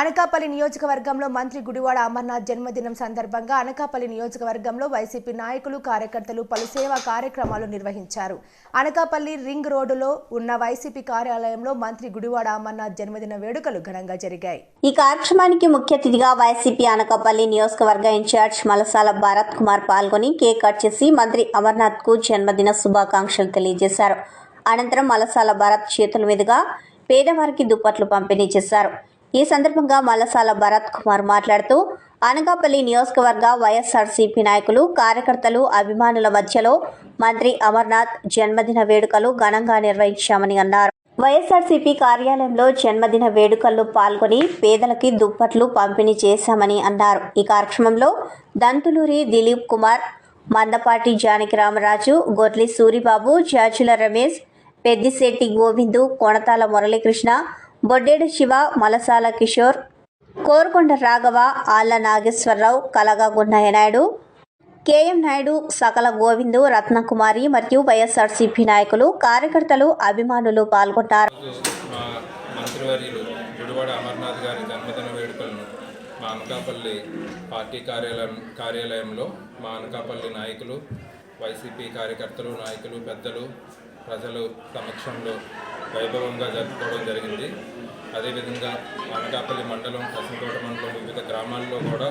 అనకాపల్లి నియోజకవర్గంలో మంత్రి గుడివాడ అమర్నాథ్ జన్మదినం సందర్భంగా అనకాపల్లి నియోజకవర్గంలో వైసీపీ నాయకులు కార్యకర్తలు పలు సేవా కార్యక్రమాలు నిర్వహించారు. అనకాపల్లి రింగ్ రోడ్డులో ఉన్న వైసీపీ కార్యాలయంలో మంత్రి గుడివాడ అమర్నాథ్ జన్మదిన వేడుకలు ఘనంగా జరిగాయి. ఈ కార్యక్రమానికి ముఖ్య అతిథిగా వైసీపీ అనకాపల్లి నియోజకవర్గ ఇన్ఛార్జ్ మలసాల భరత్ కుమార్ పాల్గొని కేక్ కట్ చేసి మంత్రి అమర్నాథ్ కు జన్మదిన శుభాకాంక్షలు తెలియజేశారు. అనంతరం మలసాల భరత్ చేతుల మీదుగా పేదవారికి దుప్పట్లు పంపిణీ చేశారు. ఈ సందర్భంగా మలసాల భరత్ కుమార్ మాట్లాడుతూ అనకాపల్లి నియోజకవర్గ వైఎస్ఆర్సీపీ నాయకులు కార్యకర్తలు అభిమానుల మధ్యలో మంత్రి అమర్నాథ్ జన్మదిన వేడుకలు ఘనంగా నిర్వహించామని అన్నారు. వైఎస్ఆర్సీపీ కార్యాలయంలో జన్మదిన వేడుకల్లో పాల్గొని పేదలకి దుప్పట్లు పంపిణీ చేశామని అన్నారు. ఈ కార్యక్రమంలో దంతులూరి దిలీప్ కుమార్, మందపాటి జానకి రామరాజు, గొర్లి సూరిబాబు, జాజుల రమేష్, పెద్దిశెట్టి గోవిందు, కొణతాల మురళీకృష్ణ, బొడ్డేడు శివ, మలసాల కిషోర్, కోరుకొండ రాఘవ, ఆళ్ల నాగేశ్వరరావు, కలగా గున్నయ్య నాయుడు, కేఎం నాయుడు, సకల గోవిందు, రత్నకుమారి మరియు వైఎస్ఆర్సీపీ నాయకులు, కార్యకర్తలు, అభిమానులు పాల్గొన్నారు. మంత్రివర్యులు గుడివాడ అమర్నాథ్ గారి జన్మదిన వేడుకలను మా అనకాపల్లి పార్టీ కార్యాలయంలో మా అనకాపల్లి నాయకులు, వైసీపీ కార్యకర్తలు, నాయకులు, పెద్దలు, ప్రజలు సమక్షంలో వైభవంగా జరుపుకోవడం జరిగింది. అదేవిధంగా అనకాపల్లి మండలం, కసంతోట మండలం వివిధ గ్రామాల్లో కూడా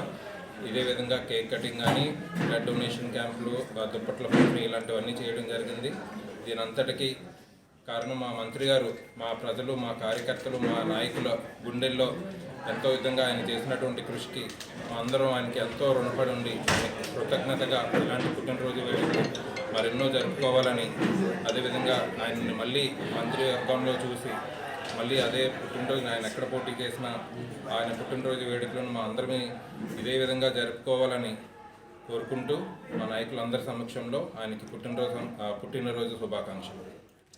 ఇదే విధంగా కేక్ కటింగ్ కానీ, బ్లడ్ డొనేషన్ క్యాంపులు, దుప్పట్ల పంపిణీ ఇలాంటివన్నీ చేయడం జరిగింది. దీనంతటికీ కారణం మా మంత్రి గారు, మా ప్రజలు, మా కార్యకర్తలు, మా నాయకుల గుండెల్లో ఎంతో విధంగా ఆయన చేసినటువంటి కృషికి మా అందరం ఆయనకి ఎంతో రుణపడి ఉండి కృతజ్ఞతగా ఇలాంటి పుట్టినరోజు వేడుకలు మరెన్నో జరుపుకోవాలని, అదేవిధంగా ఆయన్ని మళ్ళీ మంత్రి వర్గంలో చూసి మళ్ళీ అదే పుట్టినరోజు ఆయన ఎక్కడ పోటీ చేసినా ఆయన పుట్టినరోజు వేడుకలను మా అందరినీ ఇదే విధంగా జరుపుకోవాలని కోరుకుంటూ మా నాయకులందరి సమక్షంలో ఆయనకి పుట్టినరోజు శుభాకాంక్షలు.